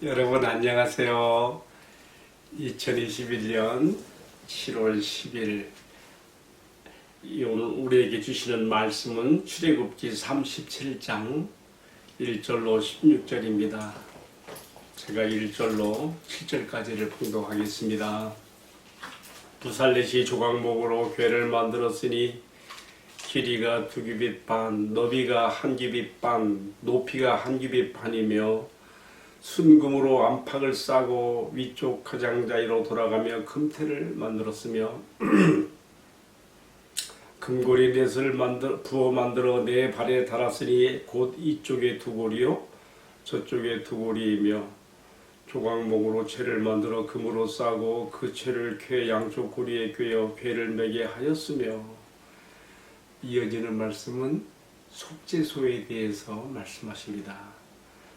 여러분 안녕하세요. 2021년 7월 10일 오늘 우리에게 주시는 말씀은 출애굽기 37장 1절로 16절입니다. 제가 1절로 7절까지를 봉독하겠습니다. 부살렛이 조각목으로 궤를 만들었으니 길이가 2규빗 반, 너비가 1규빗 반, 높이가 1규빗 반이며 순금으로 안팎을 싸고 위쪽 가장자리로 돌아가며 금태를 만들었으며 금고리 넷을 부어 만들어 네 발에 달았으니 곧 이쪽에 두 고리요 저쪽에 두 고리이며 조각목으로 채를 만들어 금으로 싸고 그 채를 궤 양쪽 고리에 꿰어 궤를 매게 하였으며. 이어지는 말씀은 속죄소에 대해서 말씀하십니다.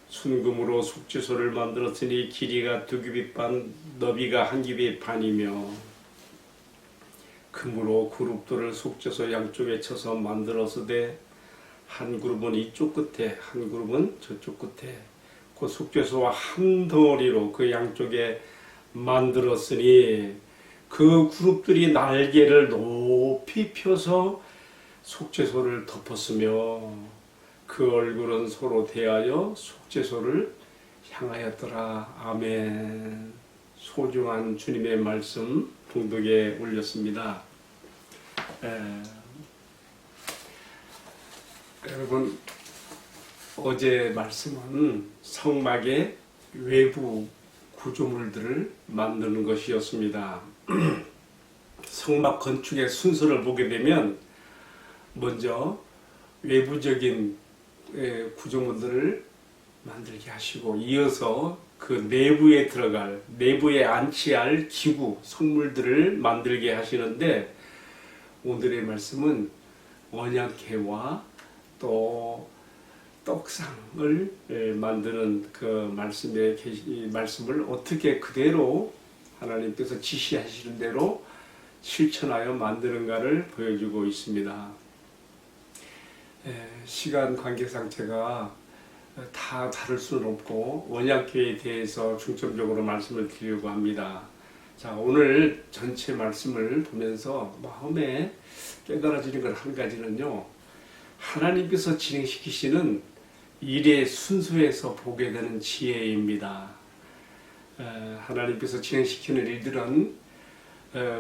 순금으로 속죄소를 만들었으니 길이가 2규빗 반, 너비가 1규빗 반이며 금으로 그룹돌을 속죄소 양쪽에 쳐서 만들었으되 한 그룹은 이쪽 끝에 한 그룹은 저쪽 끝에 그 속죄소와 한 덩어리로 그 양쪽에 만들었으니 그 그룹들이 날개를 높이 펴서 속죄소를 덮었으며 그 얼굴은 서로 대하여 속죄소를 향하였더라. 아멘. 소중한 주님의 말씀 봉독에 올렸습니다. 여러분, 어제 말씀은 성막의 외부 구조물들을 만드는 것이었습니다. 성막 건축의 순서를 보게 되면 먼저 외부적인 구조물들을 만들게 하시고 이어서 그 내부에 들어갈, 내부에 안치할 기구, 성물들을 만들게 하시는데 오늘의 말씀은 언약궤와 또 떡상을 만드는 그 말씀을 어떻게 그대로 하나님께서 지시하시는 대로 실천하여 만드는가를 보여주고 있습니다. 시간 관계상 제가 다 다룰 수는 없고 언약궤에 대해서 중점적으로 말씀을 드리려고 합니다. 자, 오늘 전체 말씀을 보면서 마음에 깨달아지는 것 한 가지는요, 하나님께서 진행시키시는 일의 순서에서 보게 되는 지혜입니다. 하나님께서 진행시키는 일들은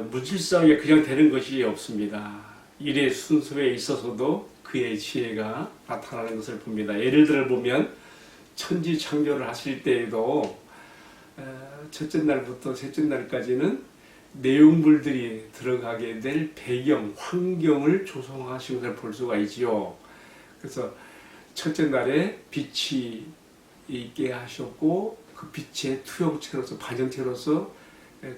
무질서하게 그냥 되는 것이 없습니다. 일의 순서에 있어서도 그의 지혜가 나타나는 것을 봅니다. 예를 들어 보면 천지 창조를 하실 때에도 첫째 날부터 셋째 날까지는 내용물들이 들어가게 될 배경, 환경을 조성하신 것을 볼 수가 있지요. 그래서 첫째 날에 빛이 있게 하셨고 그 빛의 투영체로서, 반영체로서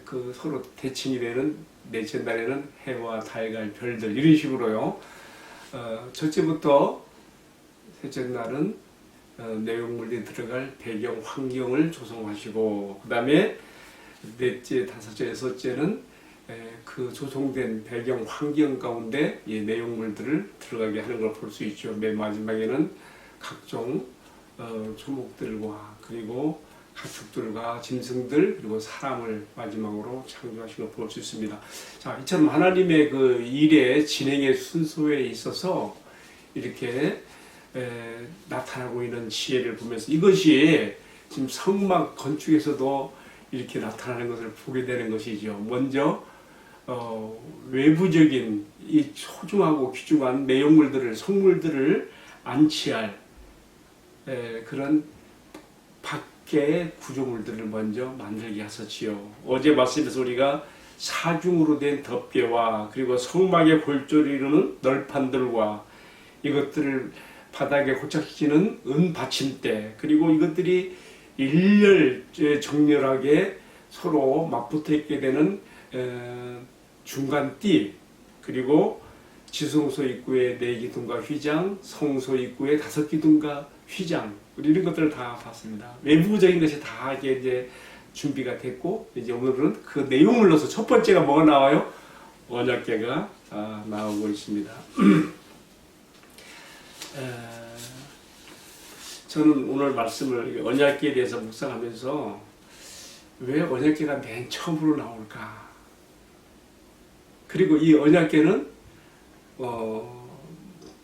그 서로 대칭이 되는 넷째 날에는 해와 달과 별들, 이런 식으로요. 첫째부터 셋째 날은 내용물이 들어갈 배경 환경을 조성하시고, 그 다음에 넷째, 다섯째, 여섯째는 그 조성된 배경 환경 가운데 이 내용물들을 들어가게 하는 걸 볼 수 있죠. 맨 마지막에는 각종 조목들과 그리고 가축들과 짐승들 그리고 사람을 마지막으로 창조하신 걸 볼 수 있습니다. 자, 이처럼 하나님의 그 일의 진행의 순서에 있어서 이렇게 나타나고 있는 지혜를 보면서 이것이 지금 성막 건축에서도 이렇게 나타나는 것을 보게 되는 것이죠. 먼저 외부적인 이 소중하고 귀중한 내용물들을, 성물들을 안치할 그런 밖의 구조물들을 먼저 만들게 하셨지요. 어제 말씀에서 우리가 사중으로 된 덮개와 그리고 성막의 골조를 이루는 널판들과 이것들을 바닥에 고착시키는 은받침대, 그리고 이것들이 일렬 정렬하게 서로 맞붙어 있게 되는 중간띠, 그리고 지성소 입구에 4기둥과 휘장, 성소 입구에 5기둥과 휘장, 이런 것들을 다 봤습니다. 외부적인 것이 다 이제 준비가 됐고, 이제 오늘은 그 내용을 넣어서 첫 번째가 뭐가 나와요? 언약궤가 나오고 있습니다. 저는 오늘 말씀을 언약궤에 대해서 묵상하면서 왜 언약궤가 맨 처음으로 나올까? 그리고 이 언약궤는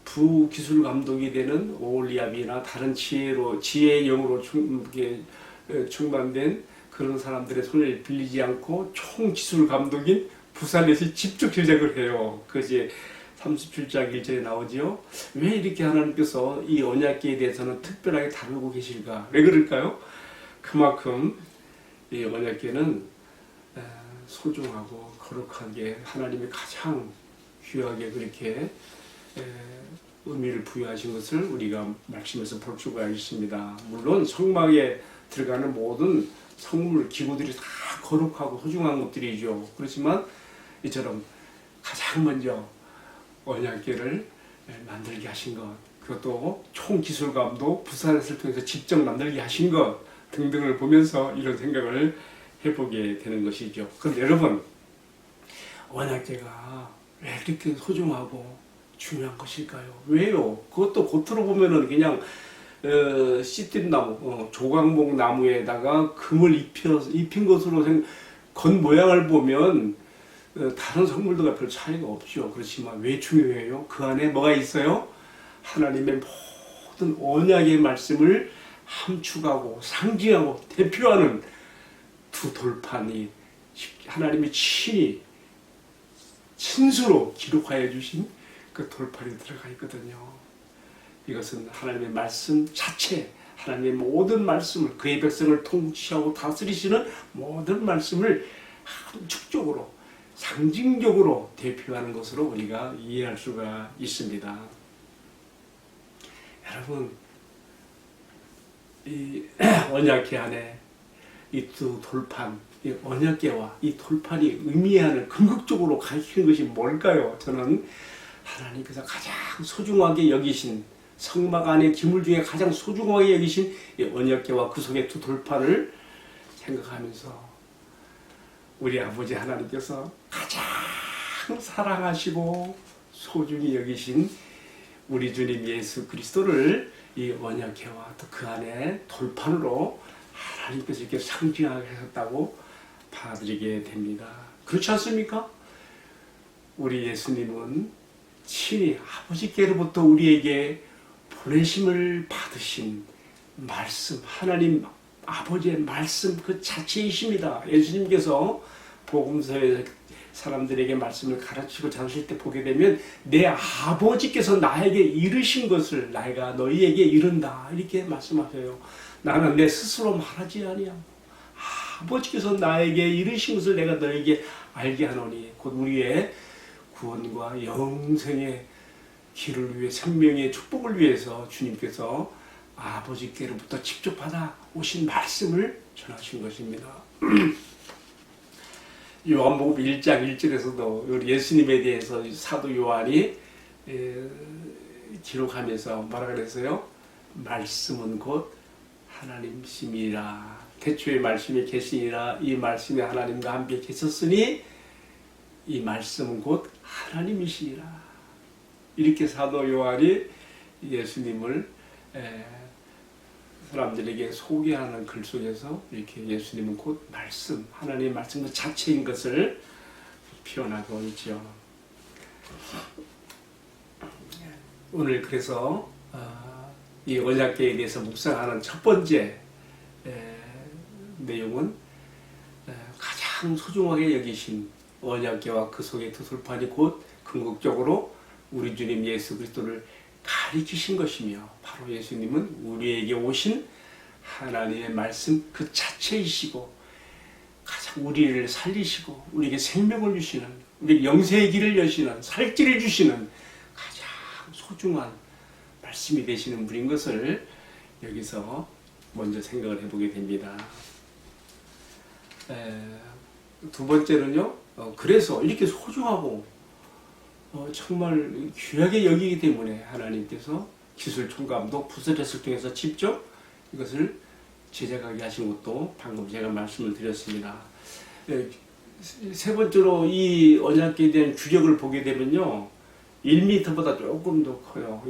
부기술 감독이 되는 오홀리압이나 다른 지혜의 영으로 충만된 그런 사람들의 손을 빌리지 않고 총기술 감독인 부살렛이 직접 제작을 해요. 그것이 37장 1절에 나오지요. 왜 이렇게 하나님께서 이 언약궤에 대해서는 특별하게 다루고 계실까? 왜 그럴까요? 그만큼 이 언약궤는 소중하고 거룩하게 하나님이 가장 귀하게 그렇게 의미를 부여하신 것을 우리가 말씀에서 볼 수가 있습니다. 물론 성막에 들어가는 모든 성물 기구들이 다 거룩하고 소중한 것들이죠. 그렇지만 이처럼 가장 먼저 언약궤를 만들게 하신 것, 그것도 총기술감도 부살렛을 통해서 직접 만들게 하신 것 등등을 보면서 이런 생각을 해보게 되는 것이죠. 그런데 여러분, 언약궤가 왜 그렇게 소중하고 중요한 것일까요? 왜요? 그것도 겉으로 보면은 그냥 씨띠나무, 조각목 나무에다가 금을 입힌 것으로 건 모양을 보면 다른 성물들과 별 차이가 없죠. 그렇지만 왜 중요해요? 그 안에 뭐가 있어요? 하나님의 모든 언약의 말씀을 함축하고 상징하고 대표하는 두 돌판이 하나님이 친히 친수로 기록하여 주신 그 돌판이 들어가 있거든요. 이것은 하나님의 말씀 자체, 하나님의 모든 말씀을, 그의 백성을 통치하고 다스리시는 모든 말씀을 함축적으로 상징적으로 대표하는 것으로 우리가 이해할 수가 있습니다. 여러분, 이 언약궤 안에 이 두 돌판, 이 언약궤와 이 돌판이 의미하는 궁극적으로 가르치는 것이 뭘까요? 저는 하나님께서 가장 소중하게 여기신 성막 안의 기물 중에 가장 소중하게 여기신 이 언약궤와 그 속의 두 돌판을 생각하면서 우리 아버지 하나님께서 가장 사랑하시고 소중히 여기신 우리 주님 예수 그리스도를 이 언약궤와 또 그 안에 돌판으로 하나님께서 이렇게 상징하게 하셨다고 받아들이게 됩니다. 그렇지 않습니까? 우리 예수님은 친히 아버지께로부터 우리에게 보내심을 받으신 말씀, 하나님 아버지의 말씀 그 자체이십니다. 예수님께서 복음서에 사람들에게 말씀을 가르치고 자실 때 보게 되면 내 아버지께서 나에게 이르신 것을 내가 너희에게 이른다 이렇게 말씀하셔요. 나는 내 스스로 말하지 아니하고 아버지께서 나에게 이르신 것을 내가 너희에게 알게 하노니 곧 우리의 구원과 영생의 길을 위해 생명의 축복을 위해서 주님께서 아버지께로부터 직접 받아 오신 말씀을 전하신 것입니다. 요한복음 1장 1절에서도 예수님에 대해서 사도 요한이 기록하면서 뭐라 그랬어요? 말씀은 곧 하나님이시니라. 태초에 말씀이 계시니라. 이 말씀이 하나님과 함께 계셨으니 이 말씀은 곧 하나님이시니라. 이렇게 사도 요한이 예수님을 사람들에게 소개하는 글 속에서 이렇게 예수님은 곧 말씀, 하나님의 말씀 그 자체인 것을 표현하고 있죠. 오늘 그래서 이 언약궤에 대해서 묵상하는 첫 번째 내용은 가장 소중하게 여기신 언약궤와 그 속의 두 돌판이 곧 궁극적으로 우리 주님 예수 그리스도를 가리키신 것이며 바로 예수님은 우리에게 오신 하나님의 말씀 그 자체이시고 가장 우리를 살리시고 우리에게 생명을 주시는 우리 영생의 길을 여시는 살 길을 주시는 가장 소중한 말씀이 되시는 분인 것을 여기서 먼저 생각을 해보게 됩니다. 두 번째는요, 그래서 이렇게 소중하고 정말 귀하게 여기기 때문에 하나님께서 기술총감독 부살렛을 통해서 직접 이것을 제작하게 하신 것도 방금 제가 말씀을 드렸습니다. 세 번째로 이 언약궤에 대한 규격을 보게 되면요, 1m보다 조금 더 커요.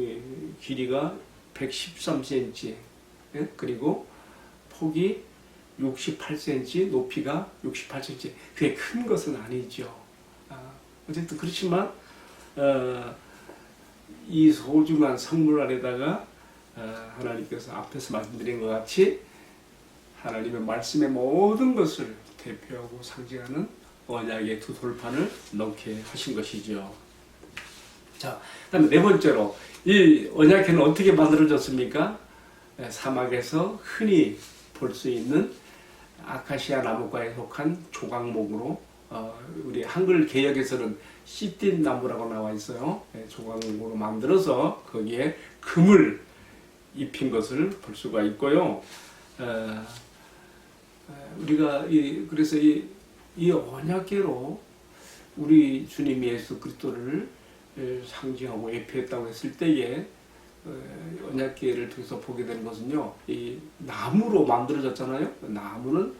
길이가 113cm, 예? 그리고 폭이 68cm, 높이가 68cm. 그게 큰 것은 아니죠. 어쨌든 그렇지만 이 소중한 성물 안에다가 하나님께서 앞에서 말씀드린 것 같이 하나님의 말씀의 모든 것을 대표하고 상징하는 언약의 두 돌판을 넣게 하신 것이죠. 자, 그다음에 네 번째로 이 언약궤는 어떻게 만들어졌습니까? 사막에서 흔히 볼 수 있는 아카시아 나무과에 속한 조각목으로 우리 한글 개역에서는 씨띤 나무라고 나와 있어요. 조각목으로 만들어서 거기에 금을 입힌 것을 볼 수가 있고요. 우리가 그래서 이 언약궤로 우리 주님 예수 그리스도를 상징하고 예표했다고 했을 때에 언약궤를 통해서 보게 되는 것은요, 이 나무로 만들어졌잖아요. 나무는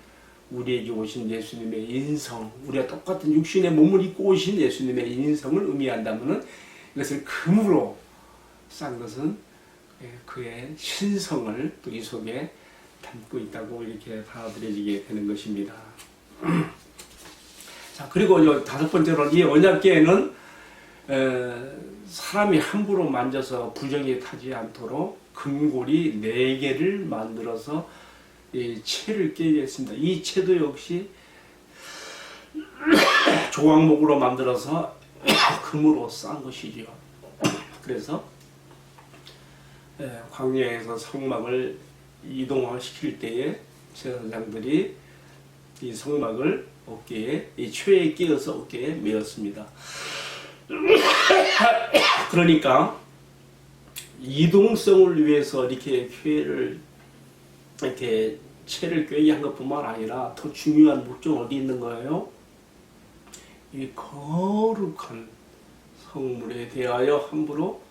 우리에게 오신 예수님의 인성, 우리가 똑같은 육신의 몸을 입고 오신 예수님의 인성을 의미한다면은 이것을 금으로 싼 것은 그의 신성을 또 이 속에 담고 있다고 이렇게 받아들여지게 되는 것입니다. 자, 그리고 다섯 번째로 이 언약궤에는 사람이 함부로 만져서 부정이 타지 않도록 금고리 4개를 만들어서 이 채를 깨게 했습니다. 이 채도 역시 조각목으로 만들어서 금으로 싼 것이지요. 그래서 광야에서 성막을 이동시킬 때에 제사장들이 이 성막을 어깨에, 이 채에 끼어서 어깨에 메었습니다. 그러니까 이동성을 위해서 이렇게 채를 꿰게 한 것뿐만 아니라 더 중요한 목적은 어디 있는 거예요? 이 거룩한 성물에 대하여 함부로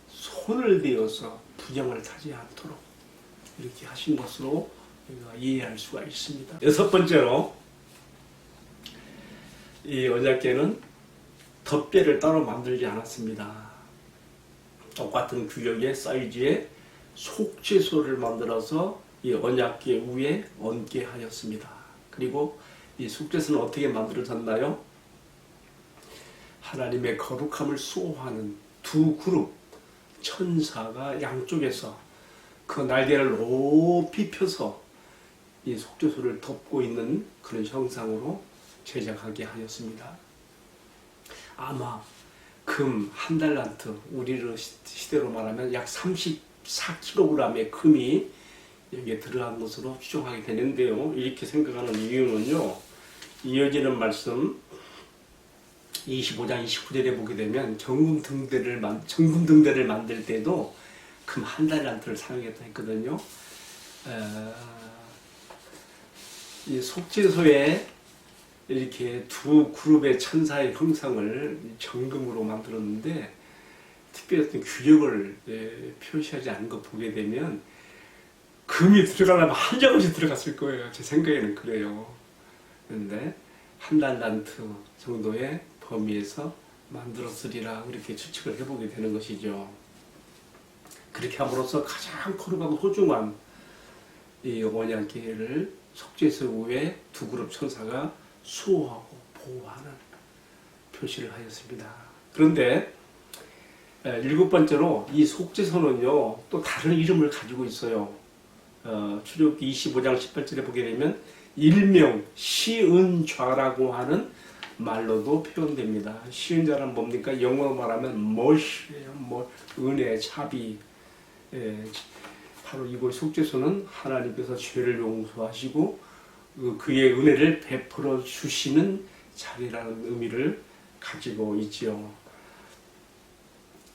손을 대어서 부정을 타지 않도록 이렇게 하신 것으로 우리가 이해할 수가 있습니다. 여섯 번째로 이 언약궤는 덮개를 따로 만들지 않았습니다. 똑같은 규격의 사이즈의 속죄소를 만들어서 이 언약궤 위에 얹게 하였습니다. 그리고 이 속죄소는 어떻게 만들어졌나요? 하나님의 거룩함을 수호하는 두 그룹 천사가 양쪽에서 그 날개를 높이 펴서 이 속죄소를 덮고 있는 그런 형상으로 제작하게 하였습니다. 아마 금 한 달란트, 우리로 시대로 말하면 약 34kg의 금이 여기에 들어간 것으로 추정하게 되는데요. 이렇게 생각하는 이유는요, 이어지는 말씀 25장 29절에 보게 되면 정금 등대를 만들 때도 금 한 달란트를 사용했다 했거든요. 이 속죄소에 이렇게 두 그룹의 천사의 형상을 정금으로 만들었는데 특별히 어떤 규격을 표시하지 않은 거 보게 되면 금이 들어가려면 한 장씩 들어갔을 거예요. 제 생각에는 그래요. 그런데 한 달란트 정도의 범위에서 만들었으리라 이렇게 추측을 해보게 되는 것이죠. 그렇게 함으로써 가장 거룩하고 소중한 이 언약궤를 속죄소 위에 두 그룹 천사가 수호하고 보호하는 표시를 하였습니다. 그런데 일곱 번째로 이 속죄소는요 또 다른 이름을 가지고 있어요. 출애굽기 25장 18절에 보게 되면 일명 시은좌라고 하는 말로도 표현됩니다. 시은좌는 뭡니까? 영어로 말하면 mercy예요. 은혜, 자비. 바로 이곳 속죄소는 하나님께서 죄를 용서하시고 그의 은혜를 베풀어 주시는 자리라는 의미를 가지고 있지요.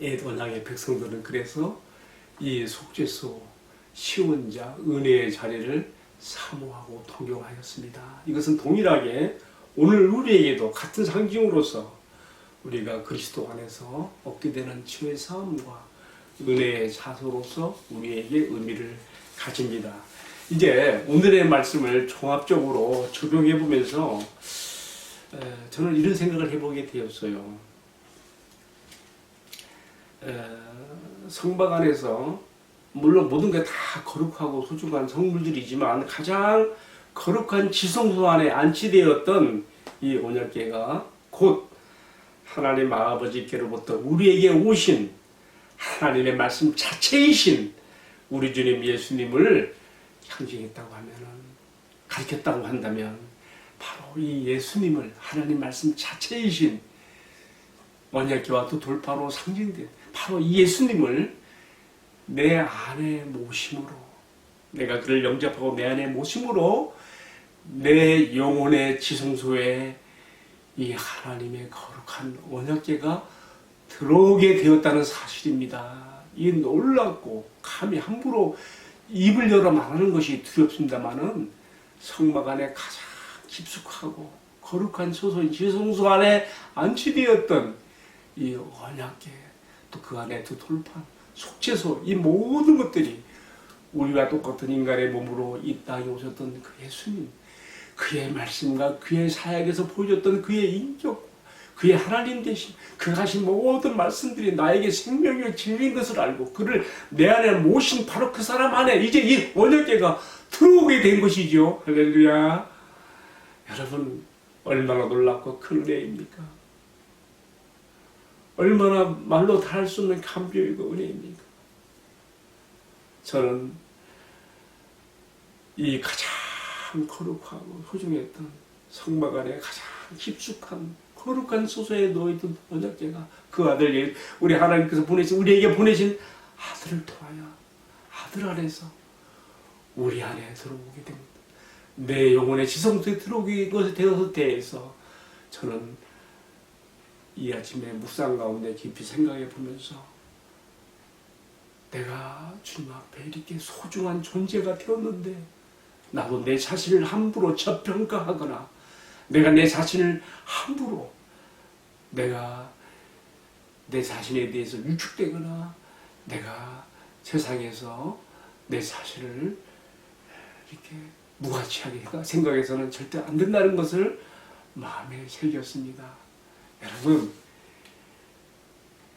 옛 언약의 백성들은 그래서 이 속죄소, 시은자, 은혜의 자리를 사모하고 동경하였습니다. 이것은 동일하게 오늘 우리에게도 같은 상징으로서 우리가 그리스도 안에서 얻게 되는 죄 사함과 은혜의 자소로서 우리에게 의미를 가집니다. 이제 오늘의 말씀을 종합적으로 적용해 보면서 저는 이런 생각을 해보게 되었어요. 성막 안에서 물론 모든 게 다 거룩하고 소중한 성물들이지만 가장 거룩한 지성소 안에 안치되었던 이 언약궤가 곧 하나님 아버지께로부터 우리에게 오신 하나님의 말씀 자체이신 우리 주님 예수님을 상징했다고 하면은, 가르쳤다고 한다면 바로 이 예수님을, 하나님 말씀 자체이신 언약궤와 또 돌파로 상징된 바로 이 예수님을 내 안에 모심으로, 내가 그를 영접하고 내 안에 모심으로 내 영혼의 지성소에 이 하나님의 거룩한 언약궤가 들어오게 되었다는 사실입니다. 이 놀랍고 감히 함부로 입을 열어 말하는 것이 두렵습니다마는 성막 안에 가장 깊숙하고 거룩한 소소인 지성소 안에 안치되었던 이 언약궤, 또 그 안에 두 돌판, 속죄소, 이 모든 것들이 우리와 똑같은 인간의 몸으로 이 땅에 오셨던 그 예수님, 그의 말씀과 그의 사역에서 보여줬던 그의 인격, 그의 하나님 되심, 그가 하신 모든 말씀들이 나에게 생명의 진리인 것을 알고 그를 내 안에 모신 바로 그 사람 안에 이제 이 언약궤가 들어오게 된 것이죠. 할렐루야. 여러분, 얼마나 놀랍고 큰 은혜입니까? 얼마나 말로 다 할 수 없는 감격이고 은혜입니까? 저는 이 가장 거룩하고 소중했던 성막 안에 가장 깊숙한 거룩한 소소에 놓여있던 언약궤가 그 아들, 우리 하나님께서 보내신, 우리에게 보내신 아들을 통하여 아들 안에서 우리 안에 들어오게 됩니다. 내 영혼의 지성소에 들어오게 되어서 대해서 저는 이 아침에 묵상 가운데 깊이 생각해 보면서 내가 주님 앞에 이렇게 소중한 존재가 되었는데 나도 내 자신을 함부로 저평가하거나 내가 내 자신을 함부로 내가 내 자신에 대해서 위축되거나 내가 세상에서 내 자신을 이렇게 무가치하게 생각해서는 절대 안 된다는 것을 마음에 새겼습니다. 여러분,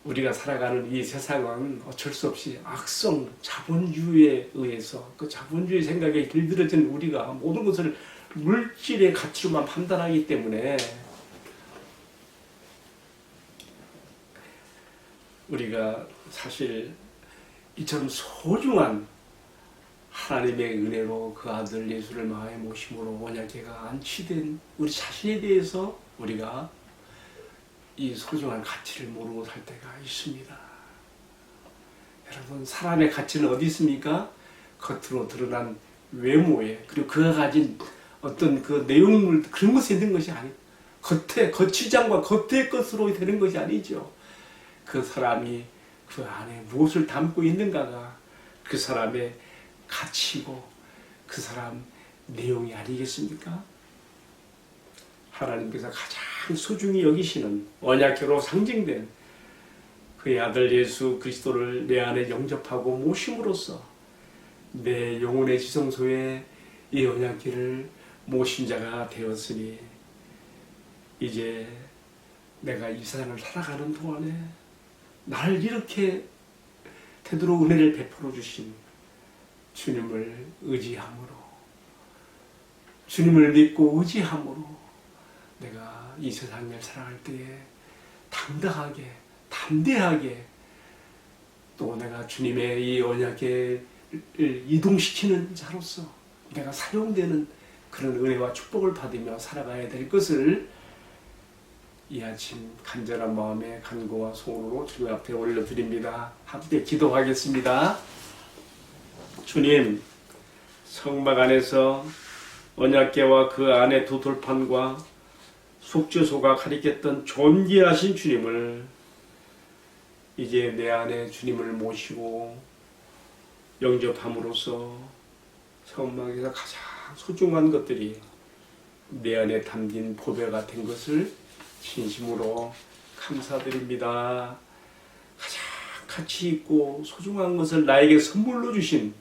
우리가 살아가는 이 세상은 어쩔 수 없이 악성 자본주의에 의해서 그 자본주의 생각에 길들여진 우리가 모든 것을 물질의 가치로만 판단하기 때문에 우리가 사실 이처럼 소중한 하나님의 은혜로 그 아들 예수를 마음에 모심으로 언약궤가 안치된 우리 자신에 대해서 우리가 이 소중한 가치를 모르고 살 때가 있습니다. 여러분, 사람의 가치는 어디 있습니까? 겉으로 드러난 외모에, 그리고 그가 가진 어떤 그 내용물, 그런 것에 있는 것이 아니에요. 겉치장과 겉의 것으로 되는 것이 아니죠. 그 사람이 그 안에 무엇을 담고 있는가가 그 사람의 가치고 그 사람 내용이 아니겠습니까? 하나님께서 가장 소중히 여기시는 언약궤로 상징된 그의 아들 예수 그리스도를 내 안에 영접하고 모심으로써 내 영혼의 지성소에 이 언약궤를 모신 자가 되었으니 이제 내가 이 세상을 살아가는 동안에 나를 이렇게 되도록 은혜를 베풀어 주신 주님을 의지함으로, 주님을 믿고 의지함으로 내가 이 세상을 살아갈 때에 당당하게, 담대하게 또 내가 주님의 이 언약궤를 이동시키는 자로서 내가 사용되는 그런 은혜와 축복을 받으며 살아가야 될 것을 이 아침 간절한 마음의 간구와 소원으로 주님 앞에 올려드립니다. 함께 기도하겠습니다. 주님, 성막 안에서 언약궤와 그 안에 두 돌판과 속죄소가 가리켰던 존귀하신 주님을 이제 내 안에 주님을 모시고 영접함으로써 성막에서 가장 소중한 것들이 내 안에 담긴 보배가 된 것을 진심으로 감사드립니다. 가장 가치 있고 소중한 것을 나에게 선물로 주신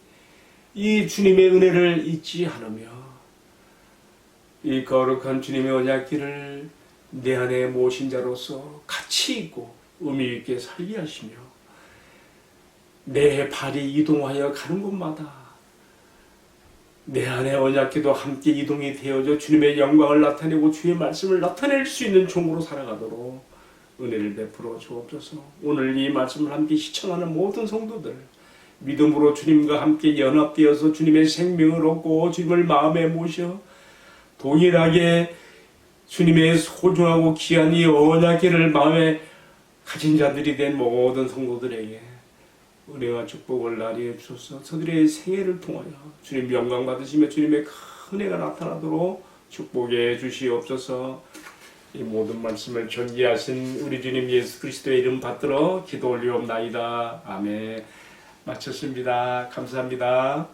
이 주님의 은혜를 잊지 않으며 이 거룩한 주님의 언약궤를 내 안에 모신 자로서 가치 있고 의미 있게 살게 하시며 내 발이 이동하여 가는 곳마다 내 안에 언약궤도 함께 이동이 되어져 주님의 영광을 나타내고 주의 말씀을 나타낼 수 있는 종으로 살아가도록 은혜를 베풀어 주옵소서. 오늘 이 말씀을 함께 시청하는 모든 성도들 믿음으로 주님과 함께 연합되어서 주님의 생명을 얻고 주님을 마음에 모셔 동일하게 주님의 소중하고 귀한 이 언약궤를 마음에 가진 자들이 된 모든 성도들에게 은혜와 축복을 나뉘어 주소서. 저들의 생애를 통하여 주님 영광 받으시며 주님의 큰 은혜가 나타나도록 축복해 주시옵소서. 이 모든 말씀을 전개하신 우리 주님 예수 그리스도의 이름 받들어 기도 올리옵나이다. 아멘. 마쳤습니다. 감사합니다.